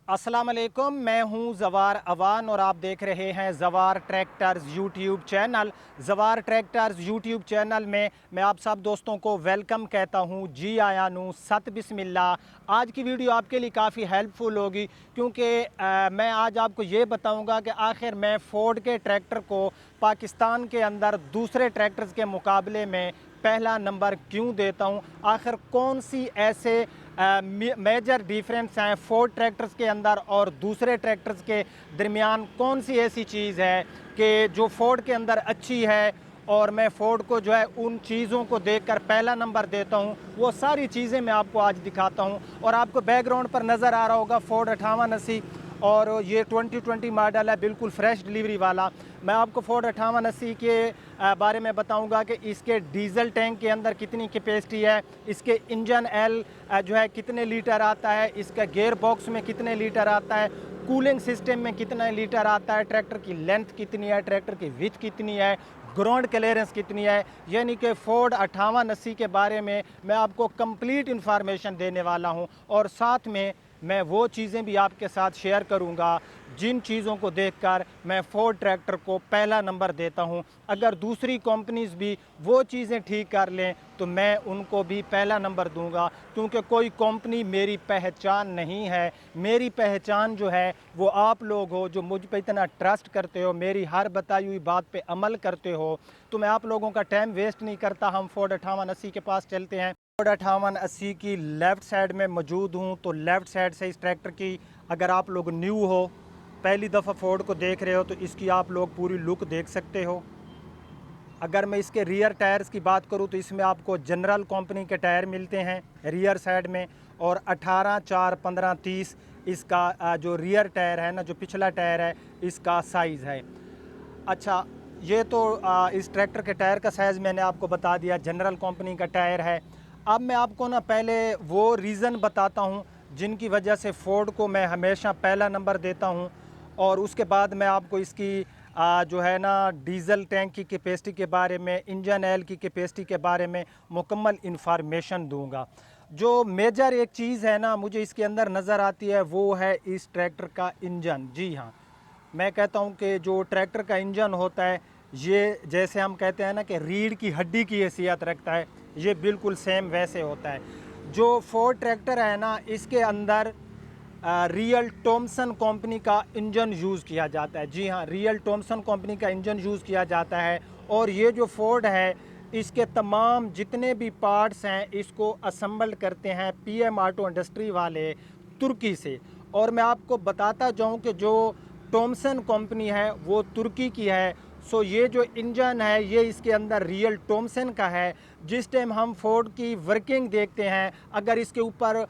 अस्सलाम वालेकुम, मैं हूं जवार अवान और आप देख रहे हैं जवार ट्रैक्टर्स यूट्यूब चैनल। जवार ट्रैक्टर्स यूट्यूब चैनल में मैं आप सब दोस्तों को वेलकम कहता हूं। जी आया नू सत बिस्मिल्लाह। आज की वीडियो आपके लिए काफ़ी हेल्पफुल होगी क्योंकि मैं आज आपको ये बताऊंगा कि आखिर मैं फोर्ड के ट्रैक्टर को पाकिस्तान के अंदर दूसरे ट्रैक्टर्स के मुकाबले में पहला नंबर क्यों देता हूं। आखिर कौन सी ऐसे मेजर डिफरेंस हैं फोर्ड ट्रैक्टर्स के अंदर और दूसरे ट्रैक्टर्स के दरमियान। कौन सी ऐसी चीज़ है कि जो फोर्ड के अंदर अच्छी है और मैं फोर्ड को जो है उन चीज़ों को देखकर पहला नंबर देता हूं। वो सारी चीज़ें मैं आपको आज दिखाता हूं। और आपको बैकग्राउंड पर नज़र आ रहा होगा फोर्ड 5880 और ये 2020 मॉडल है, बिल्कुल फ्रेश डिलीवरी वाला। मैं आपको फोर्ड 5880 के बारे में बताऊंगा कि इसके डीजल टैंक के अंदर कितनी कैपेसिटी है, इसके इंजन एल जो है कितने लीटर आता है, इसका गियर बॉक्स में कितने लीटर आता है, कूलिंग सिस्टम में कितना लीटर आता है, ट्रैक्टर की लेंथ कितनी है, ट्रैक्टर की विड्थ कितनी है, ग्राउंड क्लियरेंस कितनी है। यानी कि फोर्ड 5880 के बारे में मैं आपको कंप्लीट इंफॉर्मेशन देने वाला हूं और साथ में मैं वो चीज़ें भी आपके साथ शेयर करूंगा जिन चीज़ों को देखकर मैं फोर्ड ट्रैक्टर को पहला नंबर देता हूं। अगर दूसरी कंपनीज भी वो चीज़ें ठीक कर लें तो मैं उनको भी पहला नंबर दूंगा, क्योंकि कोई कंपनी मेरी पहचान नहीं है। मेरी पहचान जो है वो आप लोग हो जो मुझ पर इतना ट्रस्ट करते हो, मेरी हर बताई हुई बात पे अमल करते हो। तो मैं आप लोगों का टाइम वेस्ट नहीं करता, हम फोर्ड 5880 के पास चलते हैं। फोर्ड 5880 की लेफ़्ट साइड में मौजूद हूँ। तो लेफ़्ट साइड से इस ट्रैक्टर की, अगर आप लोग न्यू हो, पहली दफ़ा फोर्ड को देख रहे हो, तो इसकी आप लोग पूरी लुक देख सकते हो। अगर मैं इसके रियर टायर्स की बात करूं तो इसमें आपको जनरल कंपनी के टायर मिलते हैं रियर साइड में, और 18/4/15/30 इसका जो रियर टायर है ना, जो पिछला टायर है, इसका साइज़ है। अच्छा, ये तो इस ट्रैक्टर के टायर का साइज़ मैंने आपको बता दिया, जनरल कंपनी का टायर है। अब मैं आपको ना पहले वो रीज़न बताता हूँ जिनकी वजह से फोर्ड को मैं हमेशा पहला नंबर देता हूँ, और उसके बाद मैं आपको इसकी जो है ना डीज़ल टैंक की कैपेसिटी के बारे में, इंजन ऑयल की कैपेसिटी के बारे में मुकम्मल इंफॉर्मेशन दूंगा। जो मेजर एक चीज़ है ना मुझे इसके अंदर नज़र आती है वो है इस ट्रैक्टर का इंजन। जी हाँ, मैं कहता हूँ कि जो ट्रैक्टर का इंजन होता है, ये जैसे हम कहते हैं ना कि रीढ़ की हड्डी की हैसियत रखता है, ये बिल्कुल सेम वैसे होता है। जो फोर्ड ट्रैक्टर है ना, इसके अंदर रियल टॉमसन कंपनी का इंजन यूज़ किया जाता है। जी हाँ, रियल टॉमसन कंपनी का इंजन यूज़ किया जाता है। और ये जो फोर्ड है, इसके तमाम जितने भी पार्ट्स हैं इसको असम्बल करते हैं पीएम ऑटो इंडस्ट्री वाले तुर्की से। और मैं आपको बताता जाऊं कि जो टॉमसन कंपनी है वो तुर्की की है। सो ये जो इंजन है ये इसके अंदर रियल टॉमसन का है। जिस टाइम हम फोर्ड की वर्किंग देखते हैं, अगर इसके ऊपर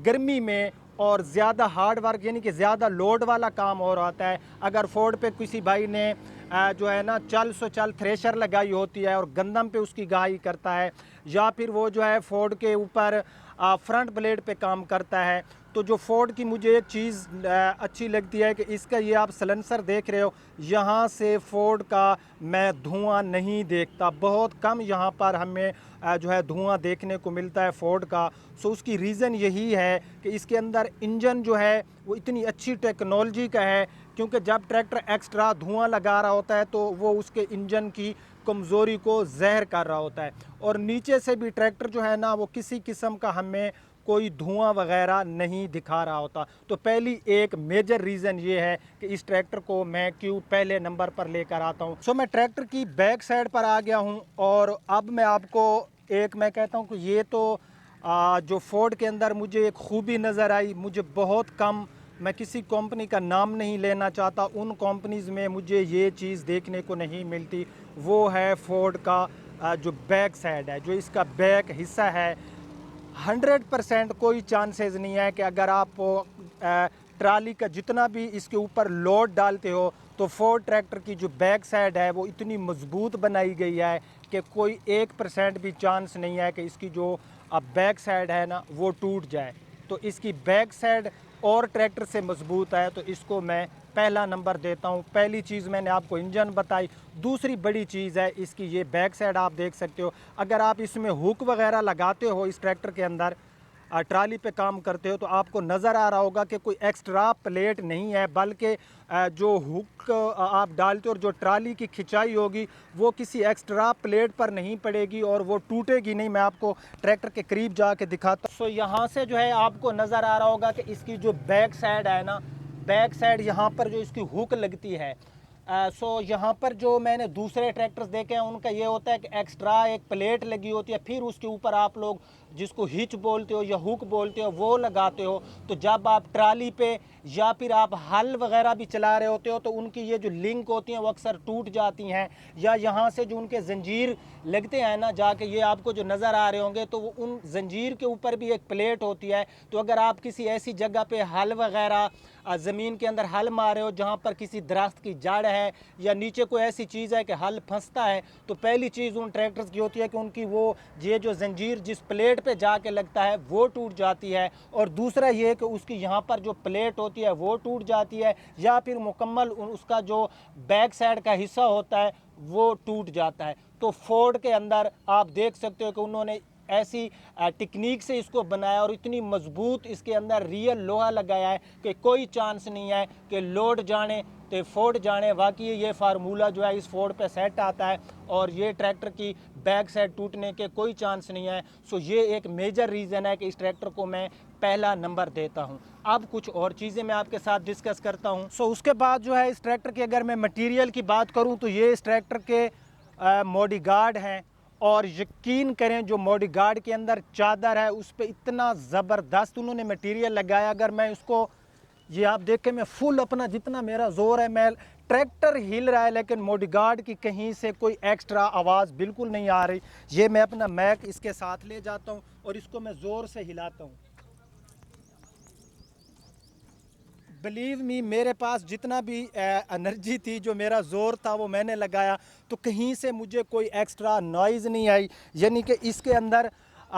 गर्मी में और ज़्यादा हार्ड वर्क यानी कि ज़्यादा लोड वाला काम हो रहा होता है, अगर फोर्ड पे किसी भाई ने जो है ना चल थ्रेशर लगाई होती है और गंदम पे उसकी गाही करता है, या फिर वो जो है फोर्ड के ऊपर फ्रंट ब्लेड पे काम करता है, तो जो फोर्ड की मुझे एक चीज़ अच्छी लगती है कि इसका ये आप सलेंसर देख रहे हो, यहाँ से फोर्ड का मैं धुआं नहीं देखता। बहुत कम यहाँ पर हमें जो है धुआं देखने को मिलता है फोर्ड का। सो उसकी रीज़न यही है कि इसके अंदर इंजन जो है वो इतनी अच्छी टेक्नोलॉजी का है, क्योंकि जब ट्रैक्टर एक्स्ट्रा धुआं लगा रहा होता है तो वो उसके इंजन की कमज़ोरी को ज़हर कर रहा होता है। और नीचे से भी ट्रैक्टर जो है ना वो किसी किस्म का हमें कोई धुआं वगैरह नहीं दिखा रहा होता। तो पहली एक मेजर रीज़न ये है कि इस ट्रैक्टर को मैं क्यों पहले नंबर पर लेकर आता हूँ। सो मैं ट्रैक्टर की बैक साइड पर आ गया हूँ और अब मैं आपको एक मैं कहता हूँ कि ये तो जो फोर्ड के अंदर मुझे एक खूबी नज़र आई, मुझे बहुत कम, मैं किसी कंपनी का नाम नहीं लेना चाहता, उन कंपनीज़ में मुझे ये चीज़ देखने को नहीं मिलती, वो है फोर्ड का जो बैक साइड है, जो इसका बैक हिस्सा है। 100% कोई चांसेस नहीं है कि अगर आप ट्राली का जितना भी इसके ऊपर लोड डालते हो तो फोर्ड ट्रैक्टर की जो बैक साइड है वो इतनी मजबूत बनाई गई है कि कोई 1% भी चांस नहीं है कि इसकी जो बैक साइड है ना वो टूट जाए। तो इसकी बैक साइड और ट्रैक्टर से मजबूत है, तो इसको मैं पहला नंबर देता हूँ। पहली चीज़ मैंने आपको इंजन बताई। दूसरी बड़ी चीज़ है इसकी ये बैक साइड, आप देख सकते हो। अगर आप इसमें हुक वगैरह लगाते हो इस ट्रैक्टर के अंदर, ट्राली पे काम करते हो तो आपको नज़र आ रहा होगा कि कोई एक्स्ट्रा प्लेट नहीं है, बल्कि जो हुक आप डालते हो और जो ट्राली की खिंचाई होगी वो किसी एक्स्ट्रा प्लेट पर नहीं पड़ेगी और वो टूटेगी नहीं। मैं आपको ट्रैक्टर के करीब जाके दिखाता हूँ। सो यहाँ से जो है आपको नज़र आ रहा होगा कि इसकी जो बैक साइड है ना, बैक साइड यहाँ पर जो इसकी हुक लगती है, सो यहाँ पर जो मैंने दूसरे ट्रैक्टर्स देखे हैं उनका ये होता है कि एक्स्ट्रा एक प्लेट लगी होती है, फिर उसके ऊपर आप लोग जिसको हिच बोलते हो या हुक बोलते हो वो लगाते हो। तो जब आप ट्राली पे या फिर आप हल वगैरह भी चला रहे होते हो तो उनकी ये जो लिंक होती हैं वो अक्सर टूट जाती हैं, या यहाँ से जो उनके जंजीर लगते हैं ना जाके, ये आपको जो नज़र आ रहे होंगे तो वो उन जंजीर के ऊपर भी एक प्लेट होती है। तो अगर आप किसी ऐसी जगह पे हल वगैरह ज़मीन के अंदर हल मारे हो जहाँ पर किसी दरख्त की जड़ है या नीचे कोई ऐसी चीज़ है कि हल फंसता है, तो पहली चीज़ उन ट्रैक्टर्स की होती है कि उनकी वो ये जो जंजीर जिस प्लेट पे जाके लगता है वो टूट जाती है, और दूसरा ये कि उसकी यहाँ पर जो प्लेट होती है वो टूट जाती है, या फिर मुकम्मल उसका जो बैक साइड का हिस्सा होता है वो टूट जाता है। तो फोर्ड के अंदर आप देख सकते हो कि उन्होंने ऐसी टेक्निक से इसको बनाया और इतनी मजबूत इसके अंदर रियल लोहा लगाया है कि कोई चांस नहीं है कि लोड जाने तो फोर्ड जाने। वाकई ये फार्मूला जो है इस फोर्ड पे सेट आता है और ये ट्रैक्टर की बैक साइड टूटने के कोई चांस नहीं है। सो ये एक मेजर रीज़न है कि इस ट्रैक्टर को मैं पहला नंबर देता हूँ। अब कुछ और चीज़ें मैं आपके साथ डिस्कस करता हूँ। सो उसके बाद जो है इस ट्रैक्टर की अगर मैं मटीरियल की बात करूँ तो ये इस ट्रैक्टर के मॉडिगार्ड हैं, और यकीन करें जो मॉडिगार्ड के अंदर चादर है उस पर इतना ज़बरदस्त उन्होंने मटेरियल लगाया। अगर मैं उसको ये आप देखें, मैं फुल अपना जितना मेरा ज़ोर है, मैं ट्रैक्टर हिल रहा है लेकिन मॉडिगार्ड की कहीं से कोई एक्स्ट्रा आवाज़ बिल्कुल नहीं आ रही। ये मैं अपना मैक इसके साथ ले जाता हूँ और इसको मैं ज़ोर से हिलाता हूँ। बिलीव मी, मेरे पास जितना भी एनर्जी थी, जो मेरा ज़ोर था वो मैंने लगाया, तो कहीं से मुझे कोई एक्स्ट्रा नॉइज़ नहीं आई। यानी कि इसके अंदर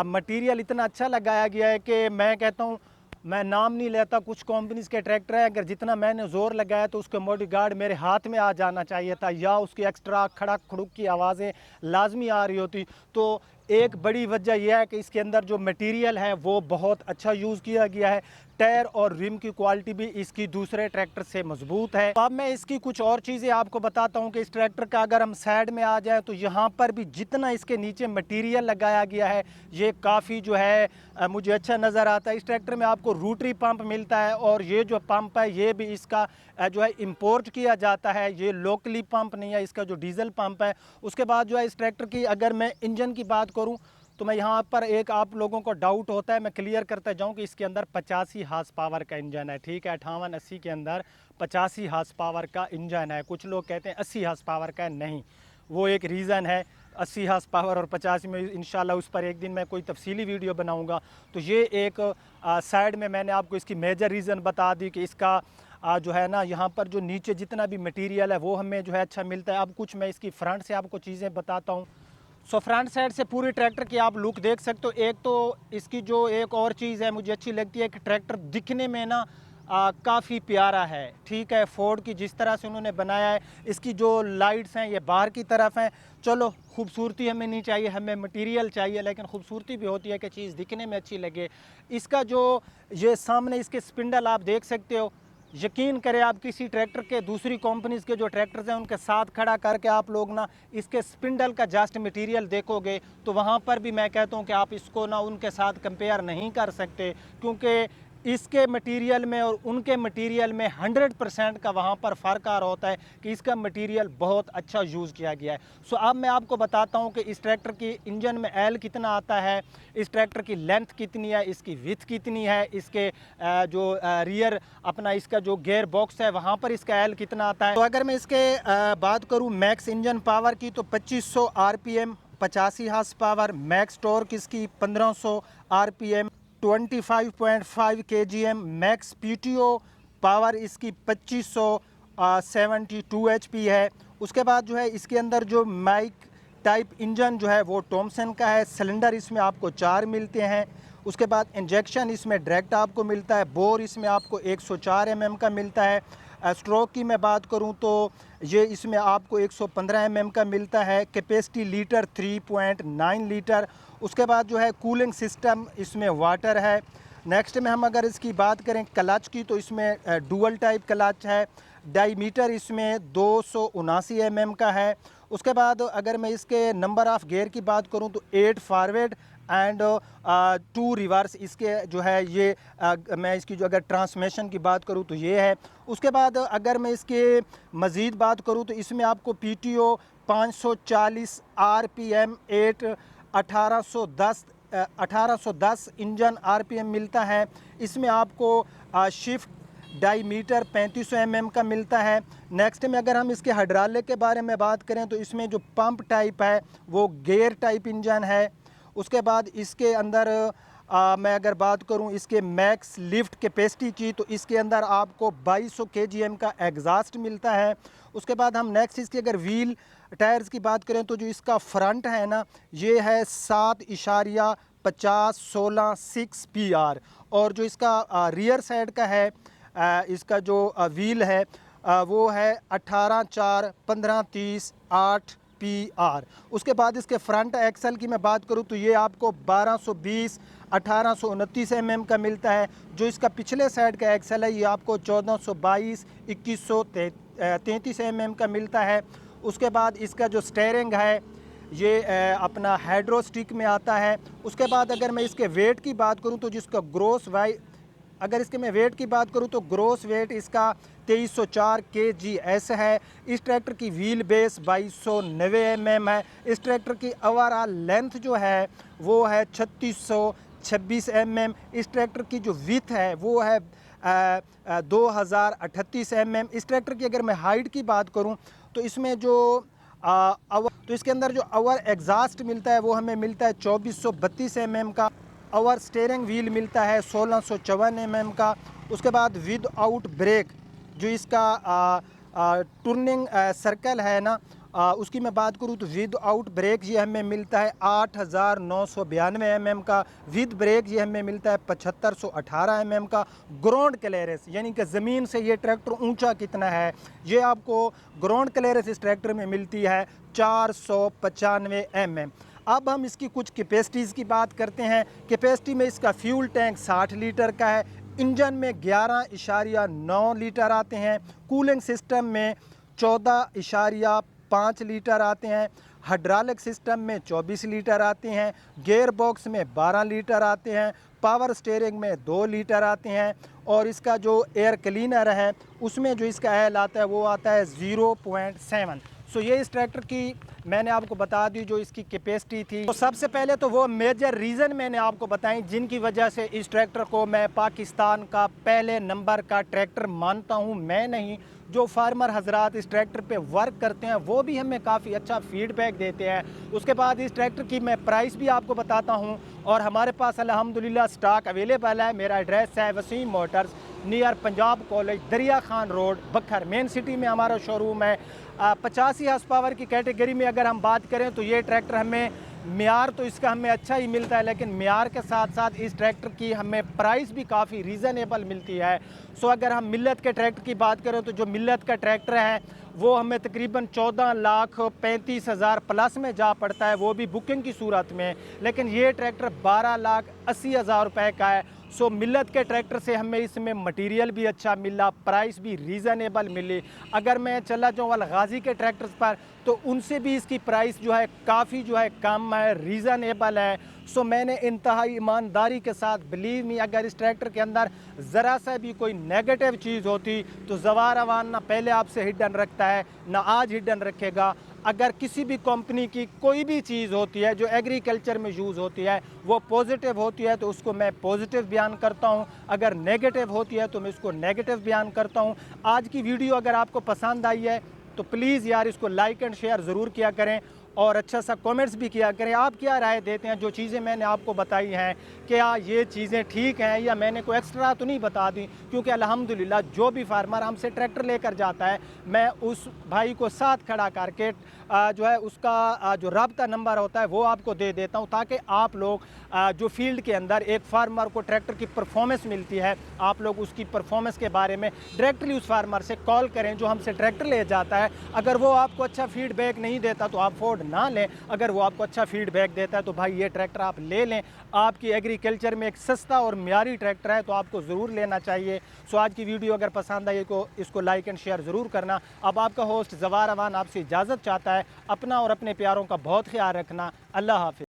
मटेरियल इतना अच्छा लगाया गया है कि मैं कहता हूँ, मैं नाम नहीं लेता, कुछ कंपनीज़ के ट्रैक्टर है अगर जितना मैंने ज़ोर लगाया तो उसके मॉडिगार्ड मेरे हाथ में आ जाना चाहिए था, या उसकी एक्स्ट्रा खड़क खड़ुक की आवाज़ें लाजमी आ रही होती। तो एक बड़ी वजह यह है कि इसके अंदर जो मटेरियल है वो बहुत अच्छा यूज़ किया गया है। टायर और रिम की क्वालिटी भी इसकी दूसरे ट्रैक्टर से मजबूत है। अब मैं इसकी कुछ और चीज़ें आपको बताता हूं कि इस ट्रैक्टर का अगर हम साइड में आ जाएं तो यहाँ पर भी जितना इसके नीचे मटेरियल लगाया गया है ये काफ़ी जो है मुझे अच्छा नज़र आता है। इस ट्रैक्टर में आपको रोटरी पंप मिलता है, और ये जो पंप है ये भी इसका जो है इंपोर्ट किया जाता है, ये लोकली पंप नहीं है, इसका जो डीजल पंप है। उसके बाद जो है इस ट्रैक्टर की अगर मैं इंजन की बात करूं तो मैं यहाँ पर एक आप लोगों को डाउट होता है, मैं क्लियर करता जाऊँ कि इसके अंदर 85 हार्स पावर का इंजन है। ठीक है, 58-80 के अंदर 85 हार्स पावर का इंजन है। कुछ लोग कहते हैं 80 हार्स पावर का, नहीं, वो एक रीज़न है। 80 हार्स पावर और 85 में इंशाल्लाह उस पर एक दिन मैं कोई तफसीली वीडियो बनाऊँगा। तो ये एक साइड में मैंने आपको इसकी मेजर रीज़न बता दी कि इसका जो है ना यहाँ पर जो नीचे जितना भी मटेरियल है वो हमें जो है अच्छा मिलता है। अब कुछ मैं इसकी फ्रंट से आपको चीज़ें बताता हूँ। सो फ्रंट साइड से पूरी ट्रैक्टर की आप लुक देख सकते हो। एक तो इसकी जो एक और चीज़ है मुझे अच्छी लगती है कि ट्रैक्टर दिखने में ना काफ़ी प्यारा है। ठीक है, फोर्ड की जिस तरह से उन्होंने बनाया है, इसकी जो लाइट्स हैं ये बाहर की तरफ हैं। चलो, खूबसूरती हमें नहीं चाहिए, हमें मटेरियल चाहिए, लेकिन खूबसूरती भी होती है कि चीज़ दिखने में अच्छी लगे। इसका जो ये सामने इसके स्पिंडल आप देख सकते हो, यकीन करें आप किसी ट्रैक्टर के दूसरी कंपनीज़ के जो ट्रैक्टर्स हैं उनके साथ खड़ा करके आप लोग ना इसके स्पिंडल का जस्ट मटेरियल देखोगे तो वहाँ पर भी मैं कहता हूँ कि आप इसको ना उनके साथ कंपेयर नहीं कर सकते, क्योंकि इसके मटेरियल में और उनके मटेरियल में 100% का वहाँ पर फ़र्क आ रहा होता है कि इसका मटेरियल बहुत अच्छा यूज़ किया गया है। सो अब मैं आपको बताता हूँ कि इस ट्रैक्टर की इंजन में एल कितना आता है, इस ट्रैक्टर की लेंथ कितनी है, इसकी विड्थ कितनी है, इसके जो रियर अपना इसका जो गेयर बॉक्स है वहाँ पर इसका एल कितना आता है। तो अगर मैं इसके बात करूँ मैक्स इंजन पावर की तो 2500 RPM, 85 horse power, max torque इसकी 1500 RPM, 25.5 kgm, max PTO power इसकी 2572 HP है। उसके बाद जो है इसके अंदर जो माइक टाइप इंजन जो है वो थॉमसन का है। सिलेंडर इसमें आपको 4 मिलते हैं। उसके बाद इंजेक्शन इसमें डायरेक्ट आपको मिलता है। बोर इसमें आपको 104 mm का मिलता है। स्ट्रोक की मैं बात करूं तो ये इसमें आपको 115 mm का मिलता है। Capacity litre 3.9 litre. उसके बाद जो है कूलिंग सिस्टम इसमें वाटर है। नेक्स्ट में हम अगर इसकी बात करें क्लच की तो इसमें डुअल टाइप क्लच है। डायमीटर इसमें 279 mm का है। उसके बाद अगर मैं इसके नंबर ऑफ़ गियर की बात करूं तो 8 फॉरवर्ड एंड 2 रिवर्स इसके जो है ये मैं इसकी जो अगर ट्रांसमिशन की बात करूं तो ये है। उसके बाद अगर मैं इसके मज़ीद बात करूं तो इसमें आपको PTO 540 RPM 1810 इंजन RPM मिलता है। इसमें आपको शिफ्ट डायमीटर 3500 mm का मिलता है। नेक्स्ट में अगर हम इसके हाइड्रोलिक के बारे में बात करें तो इसमें जो पंप टाइप है वो गियर टाइप इंजन है। उसके बाद इसके अंदर मैं अगर बात करूं इसके मैक्स लिफ्ट कैपेसिटी की तो इसके अंदर आपको 2200 kgm का एग्जॉस्ट मिलता है। उसके बाद हम नेक्स्ट इसके अगर व्हील टायर्स की बात करें तो जो इसका फ्रंट है ना ये है 7.50/16 PR और जो इसका रियर साइड का है इसका जो व्हील है वो है 18/4/15/30 8 PR। उसके बाद इसके फ्रंट एक्सल की मैं बात करूं तो ये आपको 1220/1829 mm का मिलता है। जो इसका पिछले साइड का एक्सल है ये आपको 1422/2133 mm का मिलता है। उसके बाद इसका जो स्टीयरिंग है ये अपना हाइड्रोस्टिक में आता है। उसके बाद अगर मैं इसके वेट की बात करूं तो जिसका अगर इसके मैं वेट की बात करूं तो ग्रोस वेट इसका 2304 kgs है। इस ट्रैक्टर की व्हील बेस 2290 mm है। इस ट्रैक्टर की ओवरऑल लेंथ जो है वो है 3626 mm। इस ट्रैक्टर की जो विड्थ है वो है 2038 mm। इस ट्रैक्टर की अगर मैं हाइट की बात करूं तो इसमें जो तो इसके अंदर जो अवर एग्जॉस्ट मिलता है वो हमें मिलता है 2432 mm का। और स्टीयरिंग व्हील मिलता है 1654 mm का। उसके बाद विद आउट ब्रेक जो इसका टर्निंग सर्कल है ना उसकी मैं बात करूँ तो विद आउट ब्रेक ये हमें मिलता है 8992 mm का। विद ब्रेक ये हमें मिलता है 7518 mm का। ग्राउंड क्लियरेंस यानी कि ज़मीन से ये ट्रैक्टर ऊंचा कितना है ये आपको ग्राउंड क्लियरेंस इस ट्रैक्टर में मिलती है 495 mm। अब हम इसकी कुछ कैपेसिटीज़ की बात करते हैं। कैपेसिटी में इसका फ्यूल टैंक 60 लीटर का है। इंजन में 11.9 लीटर आते हैं। कूलिंग सिस्टम में 14.5 लीटर आते हैं। हाइड्रोलिक सिस्टम में 24 लीटर आते हैं। गियर बॉक्स में 12 लीटर आते हैं। पावर स्टीयरिंग में 2 लीटर आते हैं। और इसका जो एयर क्लीनर है उसमें जो इसका एल आता है वो आता है 0.7। सो ये इस ट्रैक्टर की मैंने आपको बता दी जो इसकी कैपेसिटी थी। तो सबसे पहले तो वो मेजर रीज़न मैंने आपको बताई जिनकी वजह से इस ट्रैक्टर को मैं पाकिस्तान का पहले नंबर का ट्रैक्टर मानता हूँ। मैं नहीं, जो फार्मर हजरात इस ट्रैक्टर पे वर्क करते हैं वो भी हमें काफ़ी अच्छा फीडबैक देते हैं। उसके बाद इस ट्रैक्टर की मैं प्राइस भी आपको बताता हूँ और हमारे पास अल्हम्दुलिल्लाह स्टॉक अवेलेबल है। मेरा एड्रेस है Waseem Motors near Punjab College, Dariya Khan Road, Bhakkar. Main city में हमारा शोरूम है। 85 हॉर्स पावर की कैटेगरी में अगर हम बात करें तो ये ट्रैक्टर हमें म्यार तो इसका हमें अच्छा ही मिलता है, लेकिन म्यार के साथ साथ इस ट्रैक्टर की हमें प्राइस भी काफ़ी रीज़नेबल मिलती है। सो अगर हम मिल्लत के ट्रैक्टर की बात करें तो जो मिल्लत का ट्रैक्टर है वो हमें तकरीबन 14,35,000 प्लस में जा पड़ता है, वो भी बुकिंग की सूरत में। लेकिन ये ट्रैक्टर 12,80,000 रुपये का है। सो मिल्लत के ट्रैक्टर से हमें इसमें मटेरियल भी अच्छा मिला, प्राइस भी रीज़नेबल मिली। अगर मैं चला जाऊँ अलगाजी के ट्रैक्टर्स पर तो उनसे भी इसकी प्राइस जो है काफ़ी जो है कम है, रीज़नेबल है। सो मैंने इंतहाई ईमानदारी के साथ, बिलीव मी, अगर इस ट्रैक्टर के अंदर ज़रा सा भी कोई नेगेटिव चीज़ होती तो ज़वार अवान ना पहले आपसे हिडन रखता है ना आज हिडन रखेगा। अगर किसी भी कंपनी की कोई भी चीज़ होती है जो एग्रीकल्चर में यूज़ होती है वो पॉजिटिव होती है तो उसको मैं पॉजिटिव बयान करता हूँ, अगर नेगेटिव होती है तो मैं उसको नेगेटिव बयान करता हूँ। आज की वीडियो अगर आपको पसंद आई है तो प्लीज़ यार इसको लाइक एंड शेयर ज़रूर किया करें और अच्छा सा कमेंट्स भी किया करें। आप क्या राय देते हैं जो चीज़ें मैंने आपको बताई हैं, क्या ये चीज़ें ठीक हैं या मैंने कोई एक्स्ट्रा तो नहीं बता दी? क्योंकि अल्हम्दुलिल्लाह जो भी फार्मर हमसे ट्रैक्टर लेकर जाता है, मैं उस भाई को साथ खड़ा करके जो है उसका जो राब्ता नंबर होता है वो आपको दे देता हूँ, ताकि आप लोग जो फील्ड के अंदर एक फार्मर को ट्रैक्टर की परफॉर्मेंस मिलती है, आप लोग उसकी परफॉर्मेंस के बारे में डायरेक्टली उस फार्मर से कॉल करें जो हमसे ट्रैक्टर ले जाता है। अगर वो आपको अच्छा फीडबैक नहीं देता तो आप फोर्ड ना लें, अगर वो आपको अच्छा फीडबैक देता है तो भाई ये ट्रैक्टर आप ले लें। आपकी एग्रीकल्चर में एक सस्ता और म्यारी ट्रैक्टर है तो आपको ज़रूर लेना चाहिए। सो आज की वीडियो अगर पसंद आई तो इसको लाइक एंड शेयर ज़रूर करना। अब आपका होस्ट ज़वार अवान आपसे इजाज़त चाहता है। अपना और अपने प्यारों का बहुत ख्याल रखना। अल्लाह हाफ़िज़।